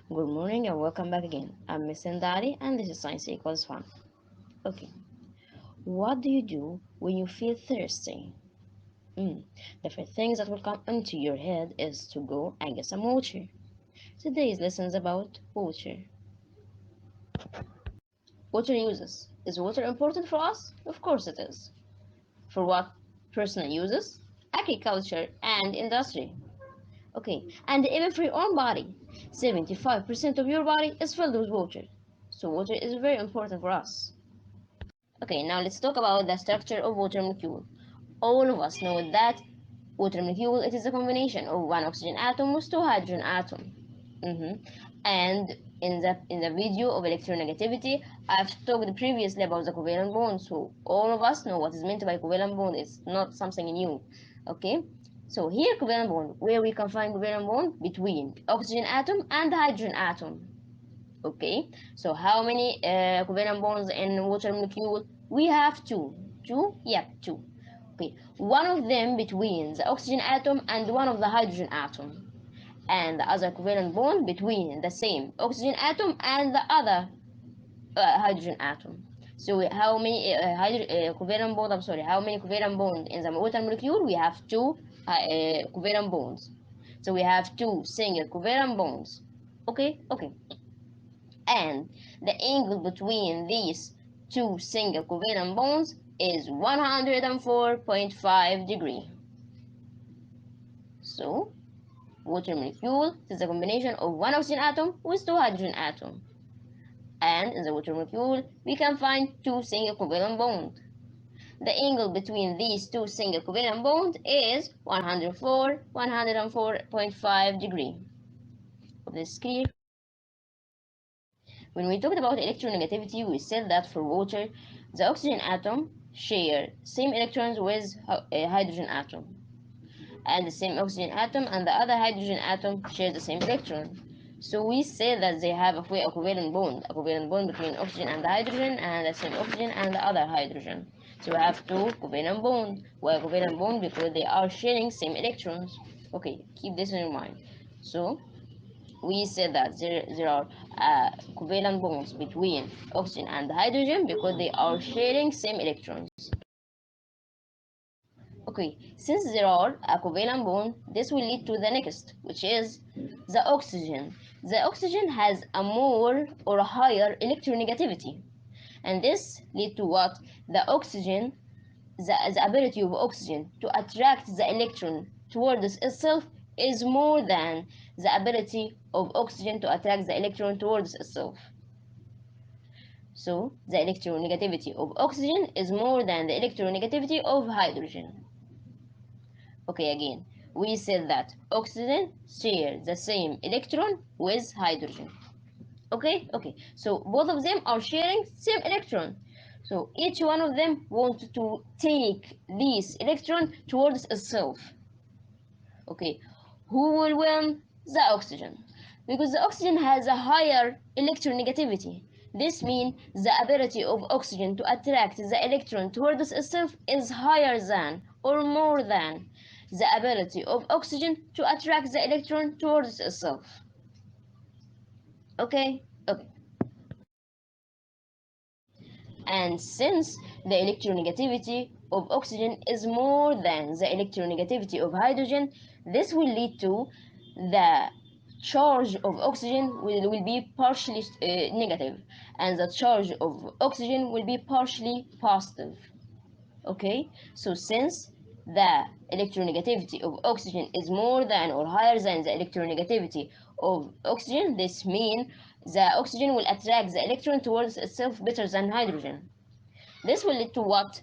Good morning and welcome back again. I'm Miss Sandari and this is Science Equals Fun. Okay, what do you do when you feel thirsty? The first thing that will come into your head is to go and get some water. Today's lesson is about water. Water uses. Is water important for us? Of course it is. For what? Personal uses, agriculture, and industry. Okay, and even for your own body. 75% of your body is filled with water. So water is very important for us. Okay, now let's talk about the structure of water molecule. All of us know that water molecule it is a combination of one oxygen atom with two hydrogen atom. And in the video of electronegativity, I've talked previously about the covalent bond, so all of us know what is meant by covalent bond. It's not something new. Okay, so here covalent bond, where we can find covalent bond between oxygen atom and hydrogen atom. Okay, so how many covalent bonds in water molecule? We have two, yeah, two. Okay, one of them between the oxygen atom and one of the hydrogen atom, and the other covalent bond between the same oxygen atom and the other hydrogen atom. So how many covalent bond? I'm sorry, how many covalent bond in the water molecule? We have two covalent bonds. So we have two single covalent bonds. Okay, and the angle between these two single covalent bonds is 104.5 degrees. So, water molecule is a combination of one oxygen atom with two hydrogen atoms. And in the water molecule, we can find two single covalent bonds. The angle between these two single covalent bonds is 104.5 degrees. Hope this is clear. When we talked about electronegativity, we said that for water, the oxygen atom share same electrons with a hydrogen atom, and the same oxygen atom and the other hydrogen atom share the same electron. So we say that they have a covalent bond between oxygen and the hydrogen, and the same oxygen and the other hydrogen. So we have two covalent bond. Why covalent bond? Because they are sharing same electrons. Okay, keep this in your mind. So we said that there are covalent bonds between oxygen and hydrogen because they are sharing same electrons. Okay, since there are a covalent bond, this will lead to the next, which is the oxygen. The oxygen has a more or a higher electronegativity, and this lead to what? The oxygen, the ability of oxygen to attract the electron towards itself is more than the ability of oxygen to attract the electron towards itself. So the electronegativity of oxygen is more than the electronegativity of hydrogen. Okay, again, we said that oxygen shares the same electron with hydrogen. Okay, so both of them are sharing same electron. So each one of them wants to take this electron towards itself. Okay, who will win? The oxygen. Because the oxygen has a higher electronegativity. This means the ability of oxygen to attract the electron towards itself is higher than or more than the ability of oxygen to attract the electron towards itself. Okay. And since the electronegativity of oxygen is more than the electronegativity of hydrogen, this will lead to the charge of oxygen will be partially negative, and the charge of oxygen will be partially positive. Okay, so since the electronegativity of oxygen is more than or higher than the electronegativity of oxygen, this means the oxygen will attract the electron towards itself better than hydrogen. This will lead to what?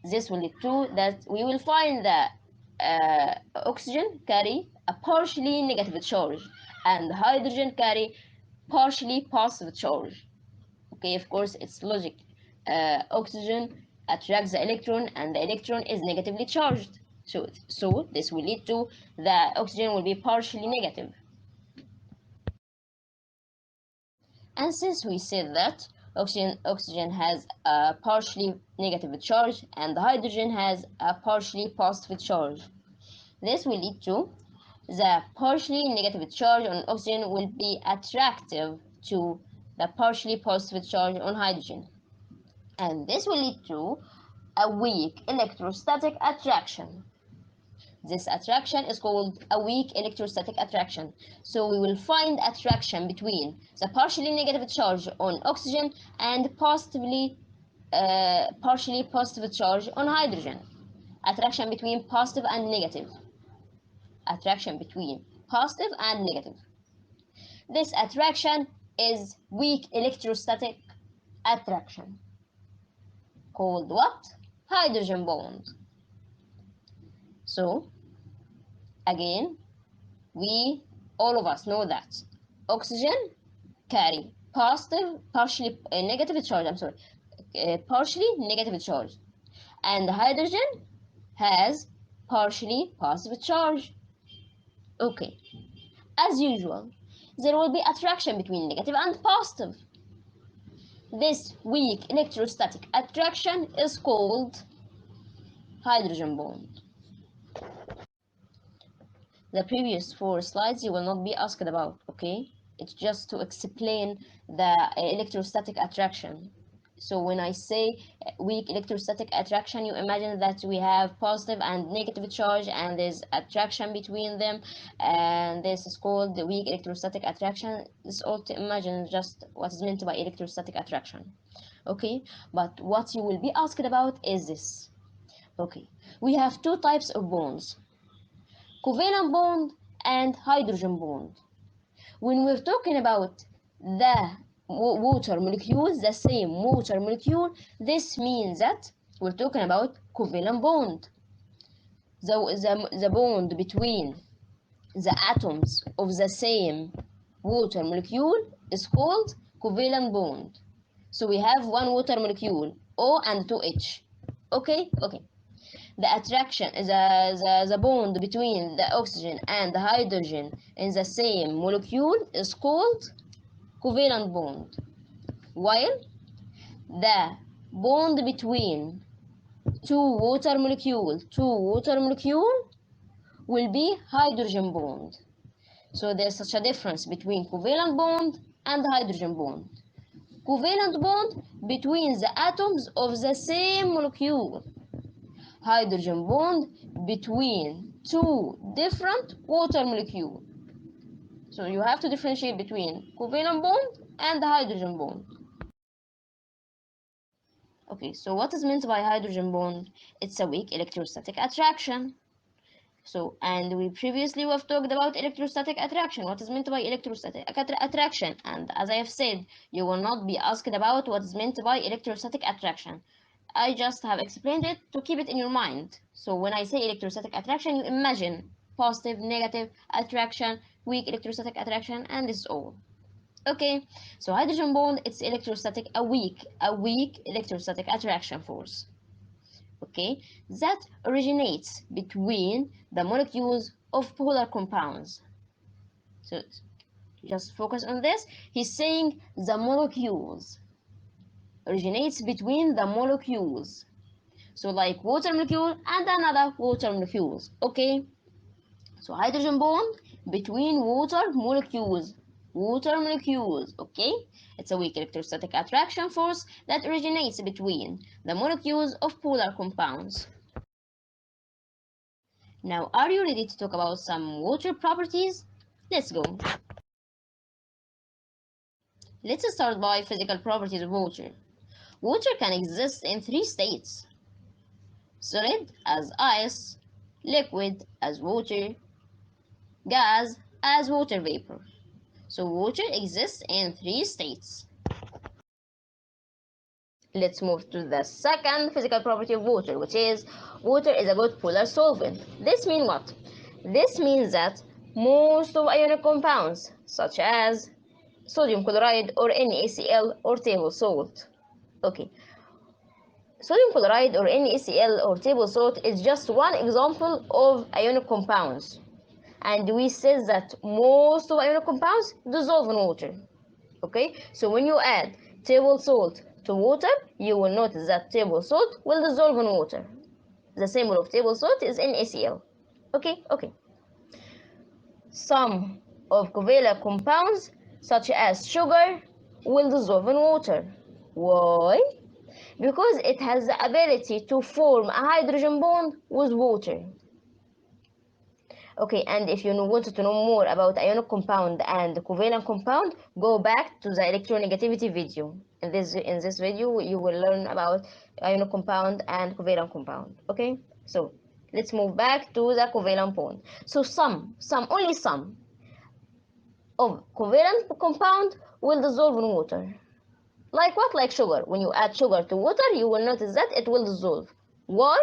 This will lead to that we will find that oxygen carry a partially negative charge and hydrogen carry partially positive charge. Okay, of course, it's logic. Oxygen attracts the electron and the electron is negatively charged. So this will lead to the oxygen will be partially negative. And since we said that oxygen has a partially negative charge and the hydrogen has a partially positive charge, this will lead to the partially negative charge on oxygen will be attractive to the partially positive charge on hydrogen. And this will lead to a weak electrostatic attraction. This attraction is called a weak electrostatic attraction. So we will find attraction between the partially negative charge on oxygen and partially positive charge on hydrogen. Attraction between positive and negative. Attraction between positive and negative. This attraction is weak electrostatic attraction. Called what? Hydrogen bond. So, again, we all of us know that oxygen carry partially negative charge, partially negative charge, and hydrogen has partially positive charge. Okay, as usual, there will be attraction between negative and positive. This weak electrostatic attraction is called hydrogen bond. The previous 4 slides you will not be asked about, okay? It's just to explain the electrostatic attraction. So when I say weak electrostatic attraction, you imagine that we have positive and negative charge and there's attraction between them, and this is called the weak electrostatic attraction. This all to imagine just what is meant by electrostatic attraction. Okay, but what you will be asked about is this. Okay, we have 2 types of bonds, covalent bond and hydrogen bond. When we're talking about the water molecules, the same water molecule, this means that we're talking about covalent bond. The bond between the atoms of the same water molecule is called covalent bond. So we have one water molecule, O and 2H. Okay? Okay. The bond between the oxygen and the hydrogen in the same molecule is called covalent bond, while the bond between two water molecules will be hydrogen bond. So there's such a difference between covalent bond and hydrogen bond. Covalent bond between the atoms of the same molecule. Hydrogen bond between two different water molecules. So you have to differentiate between covalent bond and the hydrogen bond. Okay, so what is meant by hydrogen bond? It's a weak electrostatic attraction. So, and we previously have talked about electrostatic attraction. What is meant by electrostatic attraction? And as I have said, you will not be asked about what is meant by electrostatic attraction. I just have explained it to keep it in your mind. So when I say electrostatic attraction, you imagine positive, negative attraction, weak electrostatic attraction, and this is all. Okay, so hydrogen bond, it's electrostatic, a weak electrostatic attraction force. Okay, that originates between the molecules of polar compounds. So just focus on this. He's saying the molecules originates between the molecules. So like water molecule and another water molecules. Okay, so hydrogen bond between water molecules. Okay, it's a weak electrostatic attraction force that originates between the molecules of polar compounds. Now, are you ready to talk about some water properties? Let's go. Let's start by physical properties of water. Water can exist in 3 states: solid as ice, liquid as water, gas as water vapor. So water exists in 3 states. Let's move to the second physical property of water, which is water is a good polar solvent. This means what? This means that most of ionic compounds, such as sodium chloride or NaCl or table salt. Okay, sodium chloride or NaCl or table salt is just one example of ionic compounds. And we said that most of ionic compounds dissolve in water. Okay, so when you add table salt to water, you will notice that table salt will dissolve in water. The symbol of table salt is NaCl. Okay. Some of covalent compounds, such as sugar, will dissolve in water. Why? Because it has the ability to form a hydrogen bond with water. Okay, and if you wanted to know more about ionic compound and covalent compound, go back to the electronegativity video. In this video, you will learn about ionic compound and covalent compound. Okay, so let's move back to the covalent bond. So only some of covalent compound will dissolve in water. Like what? Like sugar. When you add sugar to water, you will notice that it will dissolve. Why?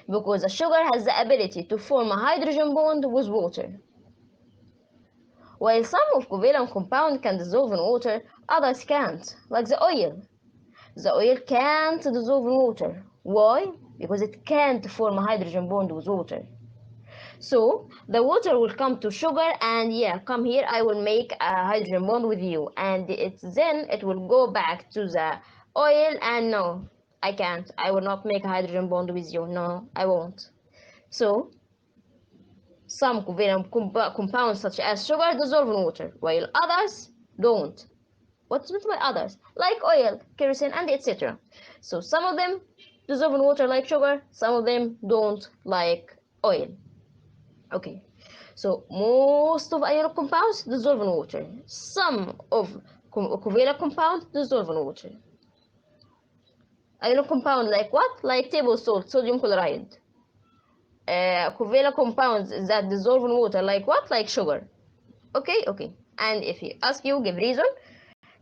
Because the sugar has the ability to form a hydrogen bond with water. While some of covalent compound can dissolve in water, others can't, like the oil. The oil can't dissolve in water. Why? Because it can't form a hydrogen bond with water. So the water will come to sugar and yeah, come here, I will make a hydrogen bond with you, and then it will go back to the oil, and no, I can't. I will not make a hydrogen bond with you. No, I won't. So some covalent compounds such as sugar dissolve in water, while others don't. What's meant by others? Like oil, kerosene, and etc. So some of them dissolve in water like sugar, some of them don't, like oil. Okay, so most of ionic compounds dissolve in water. Some of covalent compounds dissolve in water. Ionic compound like what? Like table salt, sodium chloride. Covalent compounds that dissolve in water like what? Like sugar. Okay. And if you ask you, give reason.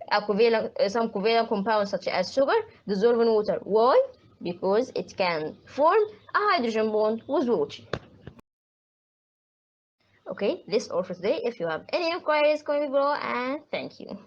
Some covalent compounds such as sugar dissolve in water. Why? Because it can form a hydrogen bond with water. Okay, this all for today. If you have any inquiries, comment below, and thank you.